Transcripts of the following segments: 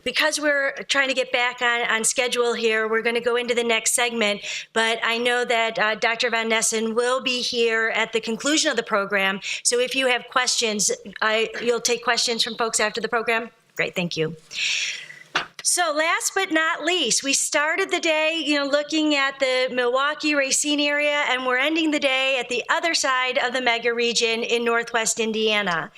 because we're trying to get back on schedule here, we're going to go into the next segment, but I know that Dr. Van Nessen will be here at the conclusion of the program. So if you have questions, you'll take questions from folks after the program? Great, thank you. So last but not least, we started the day, looking at the Milwaukee Racine area, and we're ending the day at the other side of the mega region in Northwest Indiana.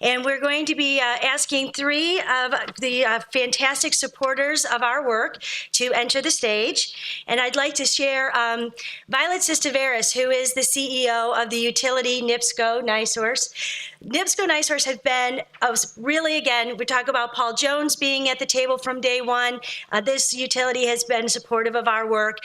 And we're going to be asking three of the fantastic supporters of our work to enter the stage. And I'd like to share Violet Sistaveras, who is the CEO of the utility NIPSCO NiSource. NIPSCO NiSource has been really, again, we talk about Paul Jones being at the table from day one. This utility has been supportive of our work.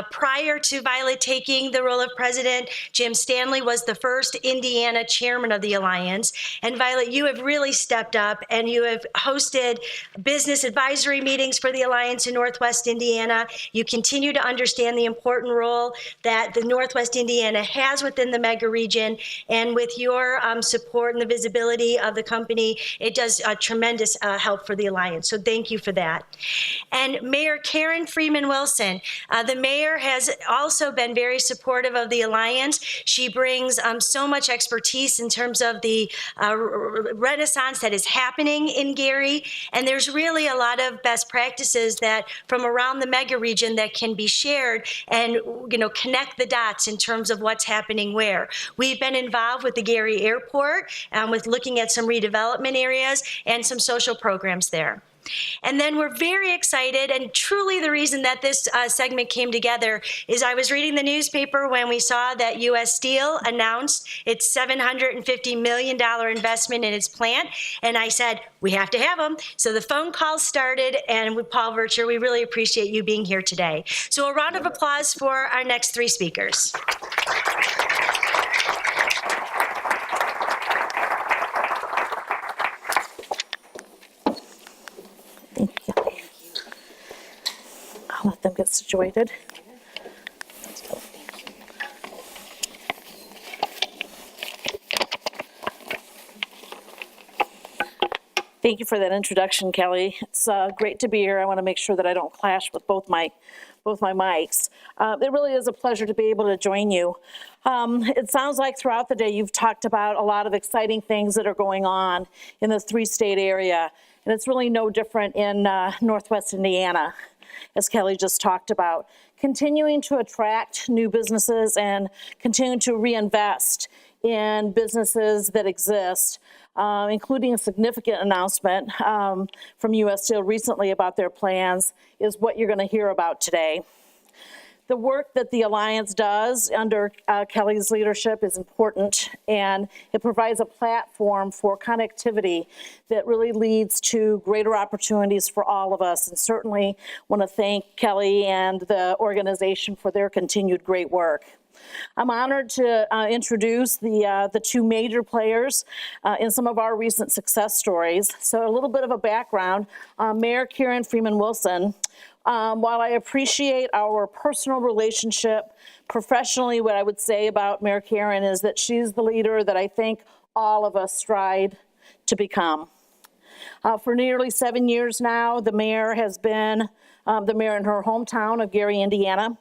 Prior to Violet taking the role of president, Jim Stanley was the first Indiana chairman of the Alliance. And Violet, you have really stepped up, and you have hosted business advisory meetings for the Alliance in Northwest Indiana. You continue to understand the important role that the Northwest Indiana has within the mega region, and with your support and the visibility of the company, it does a tremendous help for the Alliance. So thank you for that. And Mayor Karen Freeman Wilson, the mayor has also been very supportive of the Alliance. She brings so much expertise in terms of the renaissance that is happening in Gary, and there's really a lot of best practices that from around the mega region that can be shared and connect the dots in terms of what's happening where. We've been involved with the Gary Airport with looking at some redevelopment areas and some social programs there. And then we're very excited, and truly the reason that this segment came together is I was reading the newspaper when we saw that U.S. Steel announced its $750 million investment in its plant, and I said, we have to have them. So the phone calls started, and with Paul Vircher, we really appreciate you being here today. So a round of applause for our next three speakers. I'll let them get situated. Thank you for that introduction, Kelly. It's great to be here. I want to make sure that I don't clash with both my mics. It really is a pleasure to be able to join you. It sounds like throughout the day you've talked about a lot of exciting things that are going on in the three-state area, and it's really no different in Northwest Indiana, as Kelly just talked about. Continuing to attract new businesses and continuing to reinvest in businesses that exist, including a significant announcement from U.S. Steel recently about their plans, is what you're going to hear about today. The work that the Alliance does under Kelly's leadership is important, and it provides a platform for connectivity that really leads to greater opportunities for all of us, and certainly want to thank Kelly and the organization for their continued great work. I'm honored to introduce the two major players in some of our recent success stories. So a little bit of a background, Mayor Karen Freeman Wilson. While I appreciate our personal relationship, professionally, what I would say about Mayor Karen is that she's the leader that I think all of us strive to become. For nearly 7 years now, the mayor has been the mayor in her hometown of Gary, Indiana,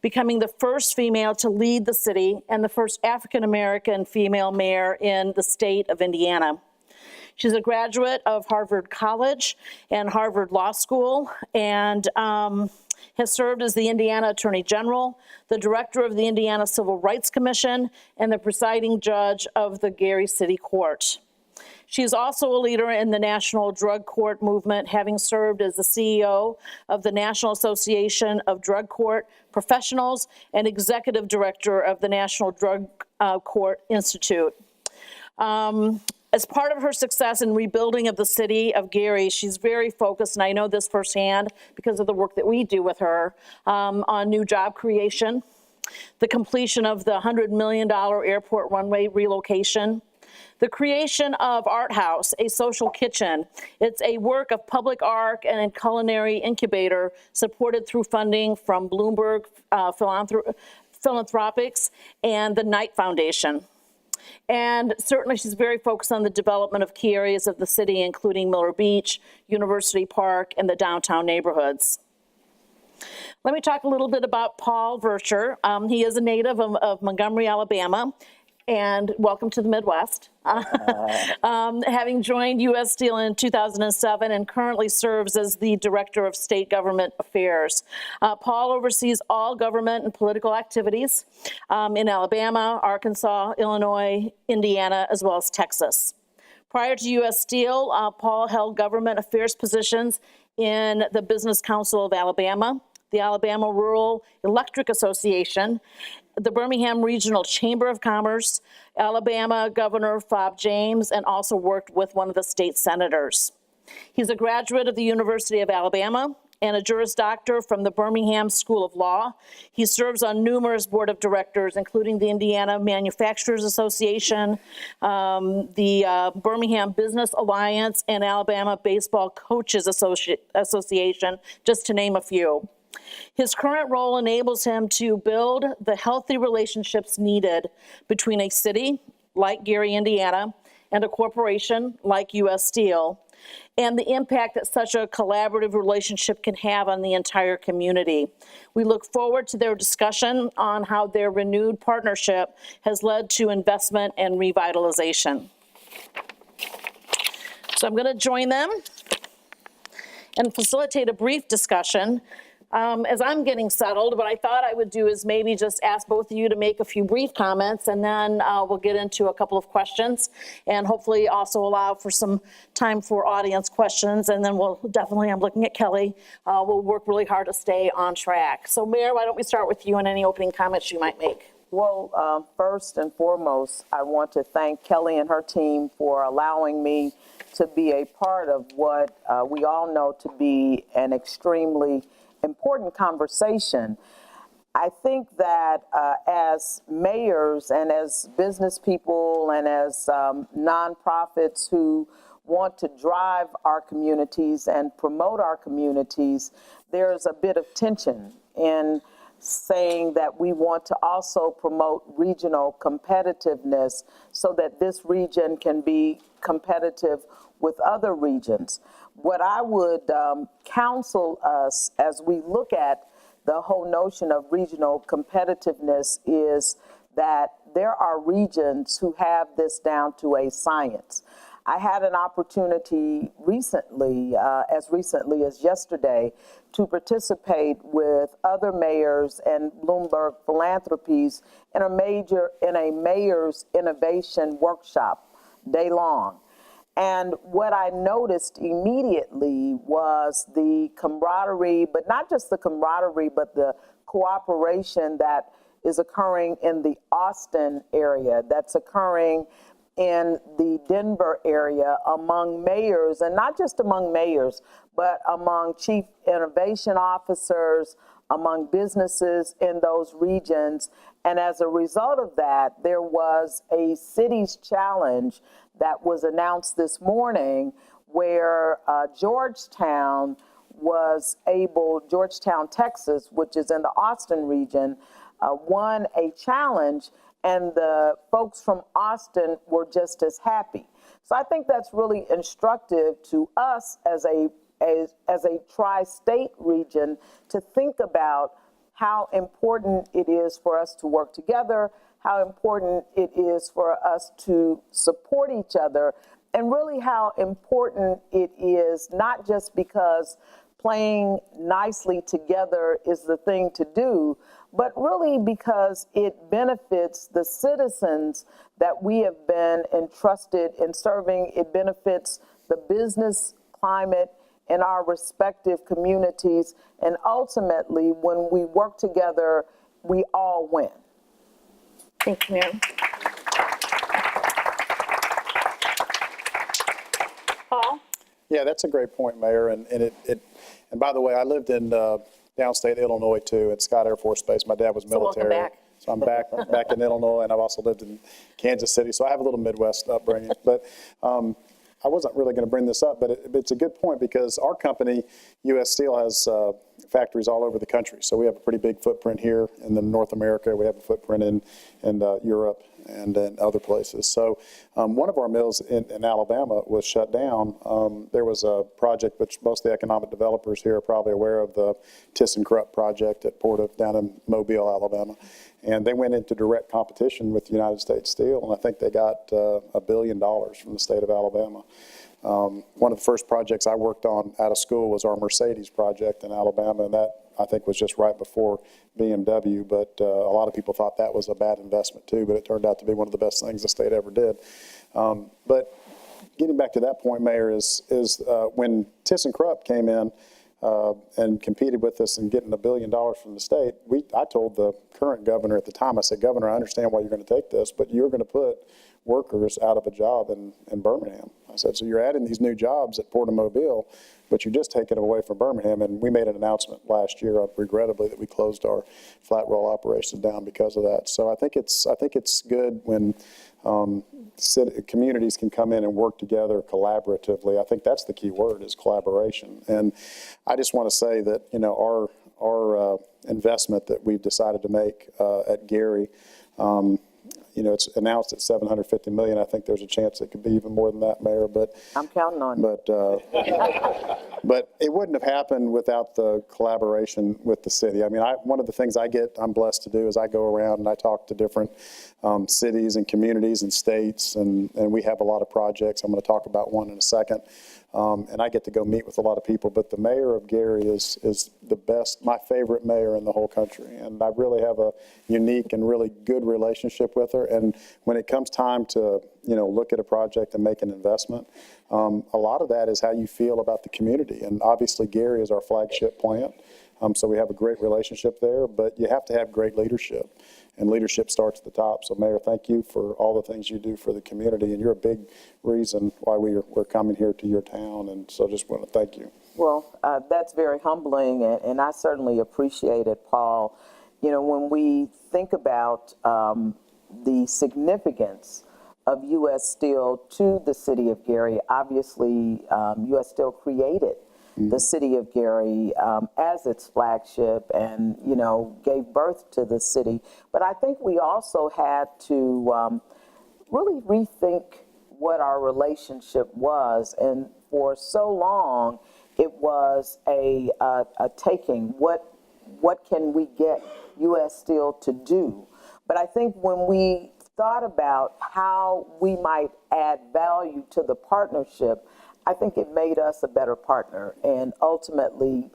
becoming the first female to lead the city and the first African-American female mayor in the state of Indiana. She's a graduate of Harvard College and Harvard Law School, and has served as the Indiana Attorney General, the director of the Indiana Civil Rights Commission, and the presiding judge of the Gary City Court. She is also a leader in the National Drug Court movement, having served as the CEO of the National Association of Drug Court Professionals and executive director of the National Drug Court Institute. As part of her success in rebuilding of the city of Gary, she's very focused, and I know this firsthand because of the work that we do with her, on new job creation, the completion of the $100 million airport runway relocation, the creation of Art House, a social kitchen. It's a work of public art and a culinary incubator supported through funding from Bloomberg Philanthropics and the Knight Foundation. And certainly she's very focused on the development of key areas of the city, including Miller Beach, University Park, and the downtown neighborhoods. Let me talk a little bit about Paul Vircher. He is a native of Montgomery, Alabama, and welcome to the Midwest. Having joined U.S. Steel in 2007 and currently serves as the Director of State Government Affairs. Paul oversees all government and political activities in Alabama, Arkansas, Illinois, Indiana, as well as Texas. Prior to U.S. Steel, Paul held government affairs positions in the Business Council of Alabama, the Alabama Rural Electric Association, the Birmingham Regional Chamber of Commerce, Alabama Governor Fob James, and also worked with one of the state senators. He's a graduate of the University of Alabama and a Juris Doctor from the Birmingham School of Law. He serves on numerous board of directors, including the Indiana Manufacturers Association, the Birmingham Business Alliance, and Alabama Baseball Coaches Association, just to name a few. His current role enables him to build the healthy relationships needed between a city like Gary, Indiana, and a corporation like U.S. Steel, and the impact that such a collaborative relationship can have on the entire community. We look forward to their discussion on how their renewed partnership has led to investment and revitalization. So I'm going to join them and facilitate a brief discussion. As I'm getting settled, what I thought I would do is maybe just ask both of you to make a few brief comments, and then we'll get into a couple of questions, and hopefully also allow for some time for audience questions, and then we'll definitely, I'm looking at Kelly, we'll work really hard to stay on track. So Mayor, why don't we start with you and any opening comments you might make? Well, first and foremost, I want to thank Kelly and her team for allowing me to be a part of what we all know to be an extremely important conversation. I think that as mayors and as business people and as nonprofits who want to drive our communities and promote our communities, there's a bit of tension in saying that we want to also promote regional competitiveness so that this region can be competitive with other regions. What I would counsel us as we look at the whole notion of regional competitiveness is that there are regions who have this down to a science. I had an opportunity recently as yesterday, to participate with other mayors and Bloomberg Philanthropies in a mayor's innovation workshop day long. And what I noticed immediately was the camaraderie, but not just the camaraderie, but the cooperation that is occurring in the Austin area, that's occurring in the Denver area among mayors, and not just among mayors, but among chief innovation officers, among businesses in those regions. And as a result of that, there was a city's challenge that was announced this morning where Georgetown, Texas, which is in the Austin region, won a challenge, and the folks from Austin were just as happy. So I think that's really instructive to us as a tri-state region to think about how important it is for us to work together, how important it is for us to support each other, and really how important it is, not just because playing nicely together is the thing to do, but really because it benefits the citizens that we have been entrusted in serving. It benefits the business climate in our respective communities, and ultimately, when we work together, we all win. Thank you, Mary. Paul? Yeah, that's a great point, Mayor. And by the way, I lived in downstate Illinois too, at Scott Air Force Base. My dad was military. So welcome back. So I'm back in Illinois, and I've also lived in Kansas City. So I have a little Midwest upbringing. But I wasn't really going to bring this up, but it's a good point because our company, U.S. Steel, has factories all over the country. So we have a pretty big footprint here in North America. We have a footprint in Europe and in other places. So one of our mills in Alabama was shut down. There was a project which most of the economic developers here are probably aware of, the ThyssenKrupp project at down in Mobile, Alabama. And they went into direct competition with United States Steel, and I think they got $1 billion from the state of Alabama. One of the first projects I worked on out of school was our Mercedes project in Alabama, and that I think was just right before BMW, but a lot of people thought that was a bad investment too, but it turned out to be one of the best things the state ever did. But getting back to that point, Mayor, is when ThyssenKrupp came in and competed with us and getting $1 billion from the state, I told the current governor at the time, I said, Governor, I understand why you're going to take this, but you're going to put workers out of a job in Birmingham. I said, so you're adding these new jobs at Port of Mobile, but you're just taking them away from Birmingham. And we made an announcement last year, regrettably, that we closed our flat roll operations down because of that. So I think it's good when communities can come in and work together collaboratively. I think that's the key word, is collaboration. And I just want to say that, you know, our investment that we've decided to make at Gary, you know, it's announced at $750 million. I think there's a chance it could be even more than that, Mayor. But I'm counting on you. But it wouldn't have happened without the collaboration with the city. I mean, one of the things I'm blessed to do is I go around and I talk to different cities and communities and states, and we have a lot of projects. I'm going to talk about one in a second. And I get to go meet with a lot of people, but the mayor of Gary is the best, my favorite mayor in the whole country. And I really have a unique and really good relationship with her. And when it comes time to, you know, look at a project and make an investment, a lot of that is how you feel about the community. And obviously Gary is our flagship plant. So we have a great relationship there, but you have to have great leadership. And leadership starts at the top. So, Mayor, thank you for all the things you do for the community. And you're a big reason why we're coming here to your town. And so just want to thank you. Well, that's very humbling, and I certainly appreciate it, Paul. You know, when we think about the significance of U.S. Steel to the city of Gary, obviously U.S. Steel created the city of Gary as its flagship and, you know, gave birth to the city. But I think we also had to really rethink what our relationship was. And for so long, it was a taking. What can we get U.S. Steel to do? But I think when we thought about how we might add value to the partnership, I think it made us a better partner and ultimately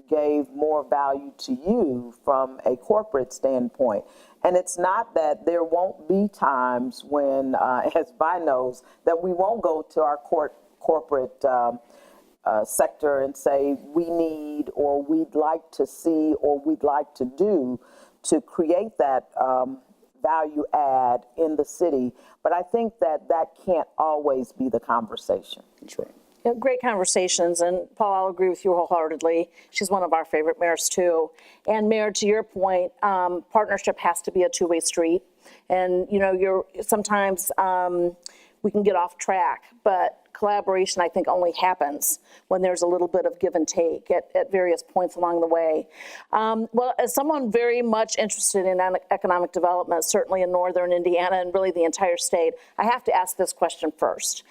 gave more value to you from a corporate standpoint. And it's not that there won't be times when, as Vi knows, that we won't go to our corporate sector and say we need or we'd like to see or we'd like to do to create that value add in the city. But I think that can't always be the conversation. That's right. Yeah, great conversations, and Paul, I'll agree with you wholeheartedly. She's one of our favorite mayors too. And Mayor, to your point, partnership has to be a two-way street. And you know, sometimes we can get off track, but collaboration, I think, only happens when there's a little bit of give and take at various points along the way. Well, as someone very much interested in economic development, certainly in northern Indiana and really the entire state, I have to ask this question first.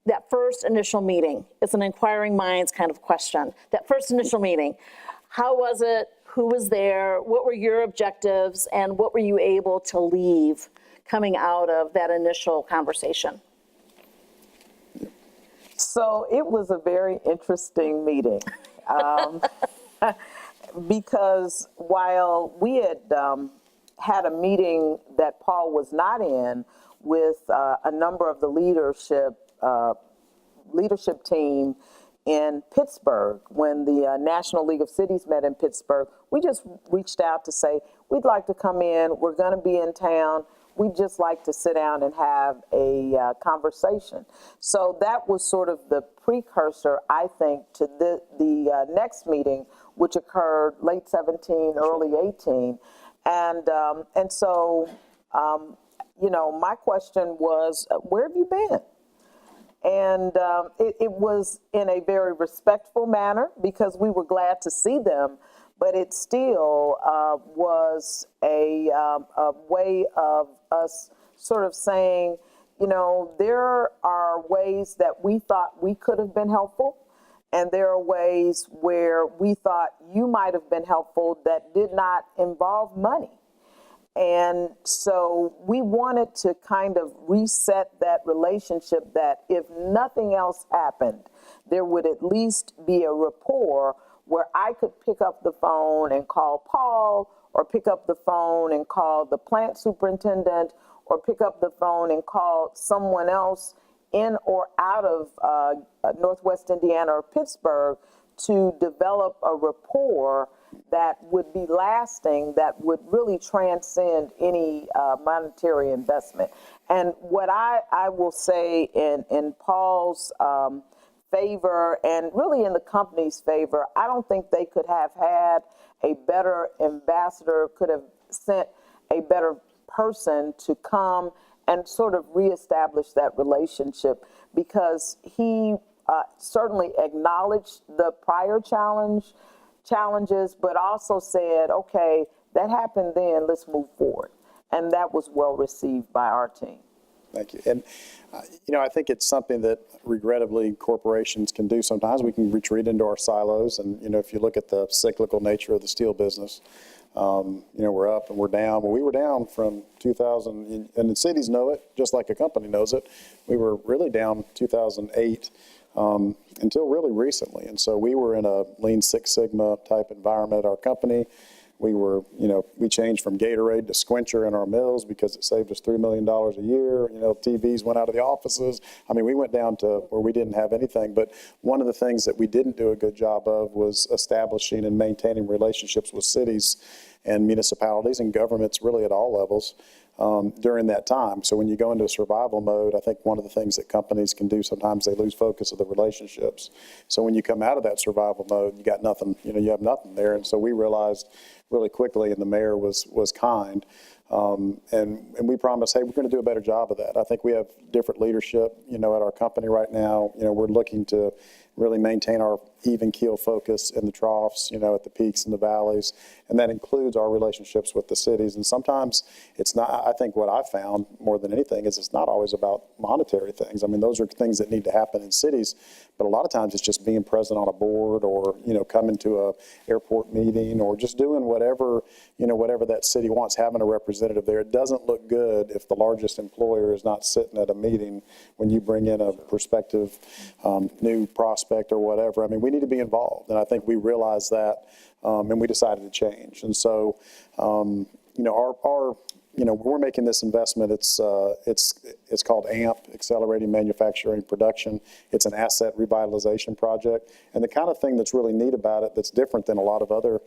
That first initial meeting, it's an inquiring minds kind of question. That first initial meeting, how was it? Who was there? What were your objectives? And what were you able to leave coming out of that initial conversation? So it was a very interesting meeting because while we had had a meeting that Paul was not in with a number of the leadership team in Pittsburgh, when the National League of Cities met in Pittsburgh, we just reached out to say, we'd like to come in, we're going to be in town, we'd just like to sit down and have a conversation. So that was sort of the precursor, I think, to the next meeting, which occurred late 17, early 18. And so, you know, my question was, where have you been? And it was in a very respectful manner because we were glad to see them, but it still was a way of us sort of saying, you know, there are ways that we thought we could have been helpful, and there are ways where we thought you might have been helpful that did not involve money. And so we wanted to kind of reset that relationship that if nothing else happened, there would at least be a rapport where I could pick up the phone and call Paul, or pick up the phone and call the plant superintendent, or pick up the phone and call someone else in or out of Northwest Indiana or Pittsburgh to develop a rapport that would be lasting, that would really transcend any monetary investment. And what I will say in Paul's favor, and really in the company's favor, I don't think they could have had a better ambassador, could have sent a better person to come and sort of reestablish that relationship, because he certainly acknowledged the prior challenges, but also said, okay, that happened then, let's move forward. And that was well received by our team. Thank you. And, you know, I think it's something that regrettably corporations can do sometimes. We can retreat into our silos. And, you know, if you look at the cyclical nature of the steel business, you know, we're up and we're down. Well, we were down from 2000, and the cities know it, just like a company knows it. We were really down 2008 until really recently. And so we were in a Lean Six Sigma type environment at our company. We were, you know, we changed from Gatorade to Squincher in our mills because it saved us $3 million a year. You know, TVs went out of the offices. I mean, we went down to where we didn't have anything. But one of the things that we didn't do a good job of was establishing and maintaining relationships with cities and municipalities and governments really at all levels during that time. So when you go into a survival mode, I think one of the things that companies can do, sometimes they lose focus of the relationships. So when you come out of that survival mode, you got nothing, you know, you have nothing there. And so we realized really quickly, and the mayor was kind, and we promised, hey, we're going to do a better job of that. I think we have different leadership, you know, at our company right now. You know, we're looking to really maintain our even keel focus in the troughs, you know, at the peaks and the valleys. And that includes our relationships with the cities. And sometimes it's not, I think what I found more than anything is it's not always about monetary things. I mean, those are things that need to happen in cities, but a lot of times it's just being present on a board, or, you know, coming to a airport meeting, or just doing whatever, you know, whatever that city wants, having a representative there. It doesn't look good if the largest employer is not sitting at a meeting when you bring in a prospective new prospect or whatever. I mean, we need to be involved. And I think we realized that, and we decided to change. And so, you know, our you know, we're making this investment. It's called AMP, Accelerating Manufacturing Production. It's an asset revitalization project. And the kind of thing that's really neat about it, that's different than a lot of other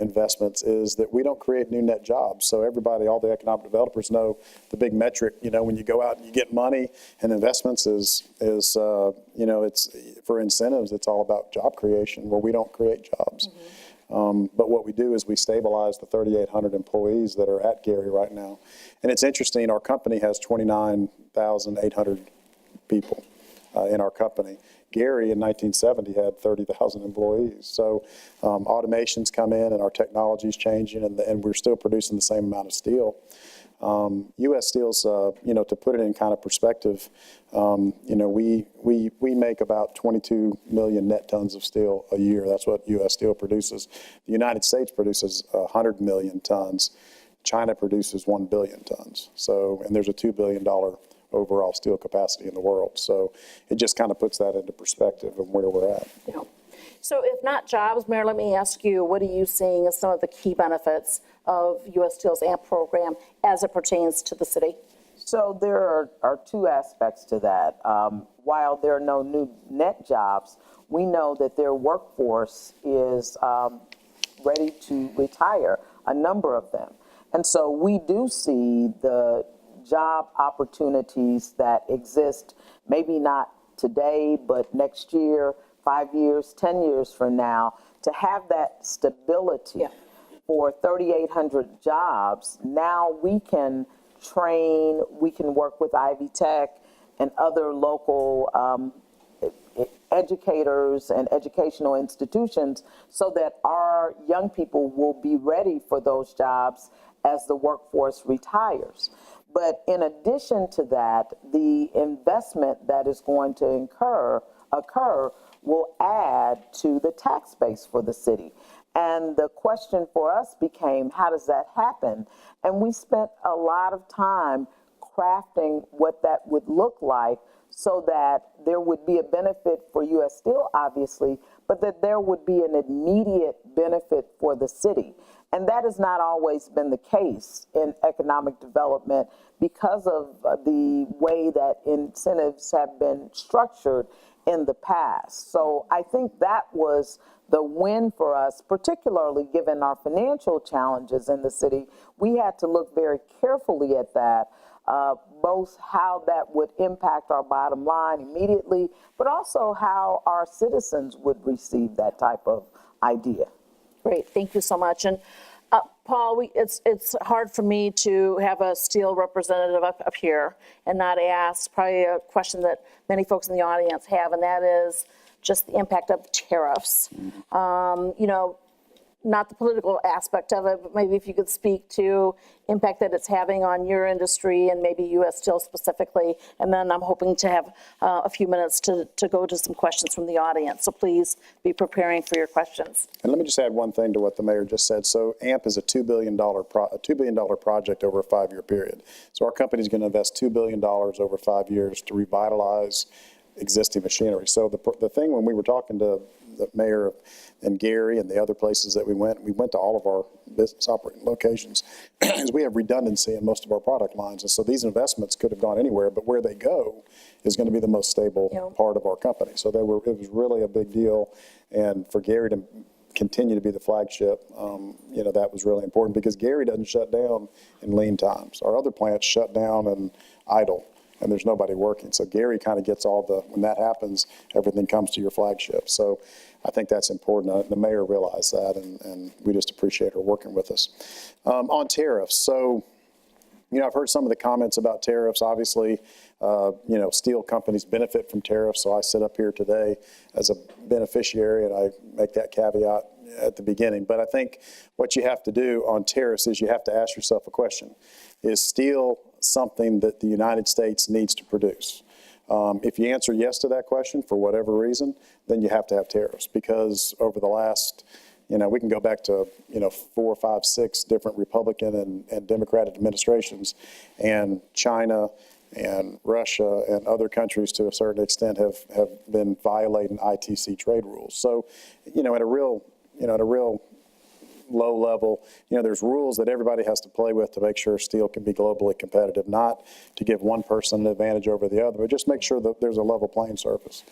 investments, is that we don't create new net jobs. So everybody, all the economic developers know the big metric, you know, when you go out and you get money and investments is you know, it's for incentives, it's all about job creation. Well, we don't create jobs. Mm-hmm. But what we do is we stabilize the 3,800 employees that are at Gary right now. And it's interesting, our company has 29,800 people in our company. Gary in 1970 had 30,000 employees. So automation's come in and our technology's changing, and we're still producing the same amount of steel. U.S. Steel's, you know, to put it in kind of perspective, you know, we make about 22 million net tons of steel a year. That's what U.S. Steel produces. The United States produces 100 million tons. China produces 1 billion tons. So, and there's a $2 billion overall steel capacity in the world. So it just kind of puts that into perspective of where we're at. Yeah. So if not jobs, Mayor, let me ask you, what are you seeing as some of the key benefits of U.S. Steel's AMP program as it pertains to the city? So there are two aspects to that. While there are no new net jobs, we know that their workforce is ready to retire, a number of them. And so we do see the job opportunities that exist, maybe not today, but next year, 5 years, 10 years from now, to have that stability. Yeah. For 3,800 jobs. Now we can train, we can work with Ivy Tech and other local educators and educational institutions so that our young people will be ready for those jobs as the workforce retires. But in addition to that, the investment that is going to occur will add to the tax base for the city. And the question for us became, how does that happen? And we spent a lot of time crafting what that would look like so that there would be a benefit for U.S. Steel, obviously, but that there would be an immediate benefit for the city. And that has not always been the case in economic development because of the way that incentives have been structured in the past. So I think that was the win for us, particularly given our financial challenges in the city. We had to look very carefully at that, both how that would impact our bottom line immediately, but also how our citizens would receive that type of idea. Great, thank you so much. And Paul, it's hard for me to have a steel representative up here and not ask probably a question that many folks in the audience have, and that is just the impact of tariffs. Not the political aspect of it, but maybe if you could speak to impact that it's having on your industry and maybe U.S. Steel specifically. And then I'm hoping to have a few minutes to go to some questions from the audience. So please be preparing for your questions. And let me just add one thing to what the mayor just said. So AMP is a $2 billion project over a 5-year period. So our company is going to invest $2 billion over 5 years to revitalize existing machinery. So the thing when we were talking to the mayor and Gary and the other places that we went to all of our business operating locations, is we have redundancy in most of our product lines. And so these investments could have gone anywhere, but where they go is going to be the most stable part of our company. So it was really a big deal. And for Gary to continue to be the flagship, that was really important because Gary doesn't shut down in lean times. Our other plants shut down and idle, and there's nobody working. So Gary kind of gets when that happens, everything comes to your flagship. So I think that's important. The mayor realized that, and we just appreciate her working with us. On tariffs, so, I've heard some of the comments about tariffs. Obviously, steel companies benefit from tariffs, so I sit up here today as a beneficiary, and I make that caveat at the beginning. But I think what you have to do on tariffs is you have to ask yourself a question. Is steel something that the United States needs to produce? If you answer yes to that question for whatever reason, then you have to have tariffs, because over the last, we can go back to, 4, 5, 6 different Republican and Democratic administrations, and China and Russia and other countries to a certain extent have been violating ITC trade rules. So, at a real low level, there's rules that everybody has to play with to make sure steel can be globally competitive, not to give one person an advantage over the other, but just make sure that there's a level playing surface.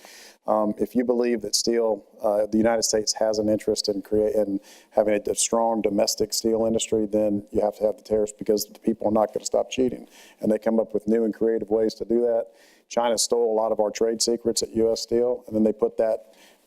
If you believe that steel, the United States has an interest in having a strong domestic steel industry, then you have to have the tariffs, because the people are not going to stop cheating. And they come up with new and creative ways to do that. China stole a lot of our trade secrets at U.S. Steel, and then they put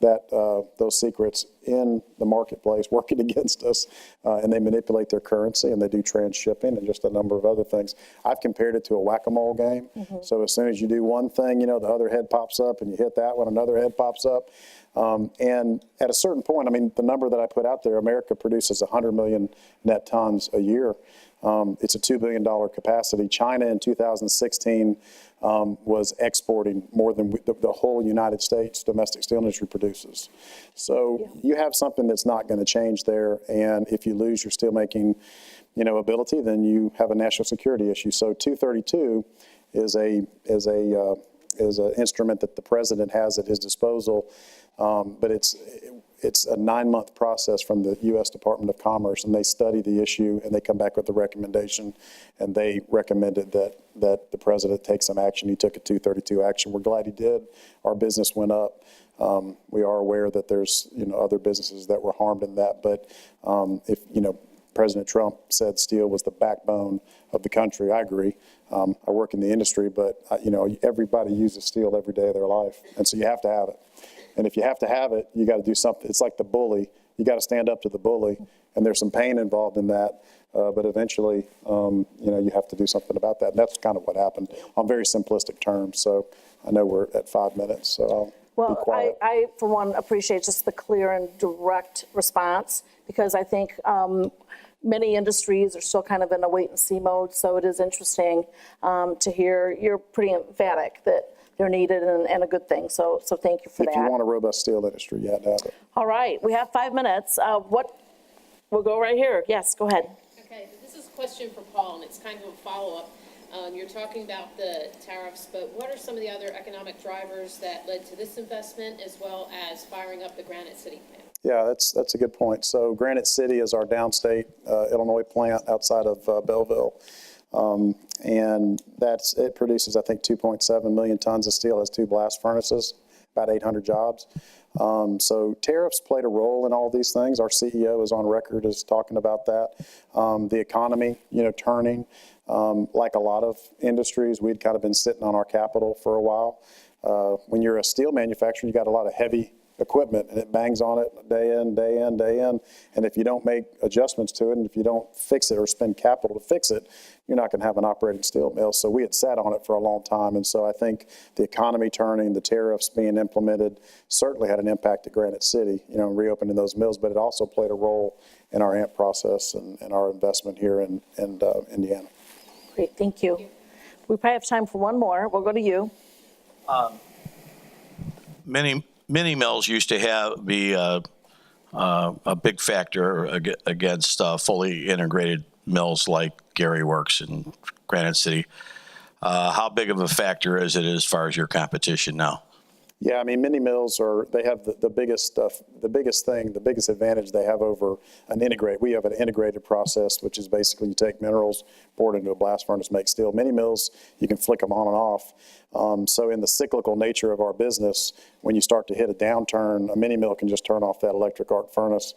those secrets in the marketplace working against us, and they manipulate their currency, and they do transshipping and just a number of other things. I've compared it to a whack-a-mole game. Mm-hmm. So as soon as you do one thing, the other head pops up, and you hit that one, another head pops up. And at a certain point, the number that I put out there, America produces 100 million net tons a year. It's a $2 billion capacity. China in 2016 was exporting more than the whole United States domestic steel industry produces. So you have something that's not going to change there. And if you lose your steelmaking, ability, then you have a national security issue. So 232 is an instrument that the president has at his disposal, but it's a 9-month process from the U.S. Department of Commerce, and they study the issue, and they come back with a recommendation, and they recommended that the president take some action. He took a 232 action. We're glad he did. Our business went up. We are aware that there's other businesses that were harmed in that, but if President Trump said steel was the backbone of the country, I agree. I work in the industry, but everybody uses steel every day of their life, and so you have to have it. And if you have to have it, you got to do something. It's like the bully. You got to stand up to the bully, and there's some pain involved in that. But eventually, you have to do something about that. And that's kind of what happened on very simplistic terms. So I know we're at 5 minutes, so I'll be Well, quiet. I, for one, appreciate just the clear and direct response, because I think many industries are still kind of in a wait-and-see mode, so it is interesting to hear you're pretty emphatic that they're needed and a good thing, so thank you for that. If you want a robust steel industry, you have to have it. All right, we have 5 minutes. We'll go right here. Yes, go ahead. Okay, this is a question for Paul, and it's kind of a follow-up. You're talking about the tariffs, but what are some of the other economic drivers that led to this investment, as well as firing up the Granite City plant? Yeah, that's a good point. So Granite City is our downstate Illinois plant outside of Belleville. And it produces, I think, 2.7 million tons of steel, has 2 blast furnaces, about 800 jobs. So tariffs played a role in all these things. Our CEO is on record as talking about that. The economy, turning. Like a lot of industries, we'd kind of been sitting on our capital for a while. When you're a steel manufacturer, you got a lot of heavy equipment, and it bangs on it day in, day in, day in. And if you don't make adjustments to it, and if you don't fix it or spend capital to fix it, you're not going to have an operating steel mill. So we had sat on it for a long time. And so I think the economy turning, the tariffs being implemented certainly had an impact at Granite City, reopening those mills, but it also played a role in our AMP process and our investment here in Indiana. Great, thank you. We probably have time for one more. We'll go to you. Mini mills used to be a big factor against fully integrated mills like Gary Works and Granite City. How big of a factor is it as far as your competition now? Yeah, I mean, mini mills they have the biggest stuff, the biggest advantage they have over an integrated. We have an integrated process, which is basically you take minerals, pour it into a blast furnace, make steel. Mini mills, you can flick them on and off. So in the cyclical nature of our business, when you start to hit a downturn, a mini mill can just turn off that electric arc furnace.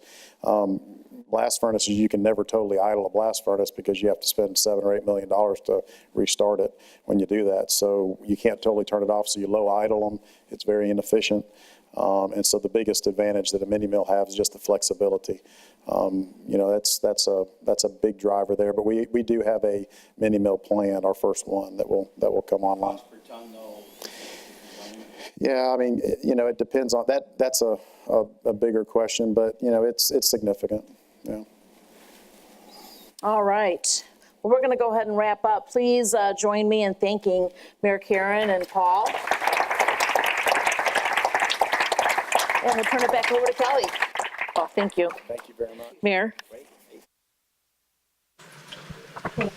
Blast furnaces, you can never totally idle a blast furnace because you have to spend $7 or $8 million to restart it when you do that. So you can't totally turn it off, so you low idle them. It's very inefficient. And so the biggest advantage that a mini mill has is just the flexibility. That's a big driver there. But we do have a mini mill plant, our first one that will come online. Cost per ton, though? Yeah, I mean, it depends on that. That's a bigger question, but it's significant. Yeah. All right. Well, we're going to go ahead and wrap up. Please join me in thanking Mayor Karen and Paul. And we'll turn it back over to Kelly. Oh, thank you. Thank you very much. Mayor. Thank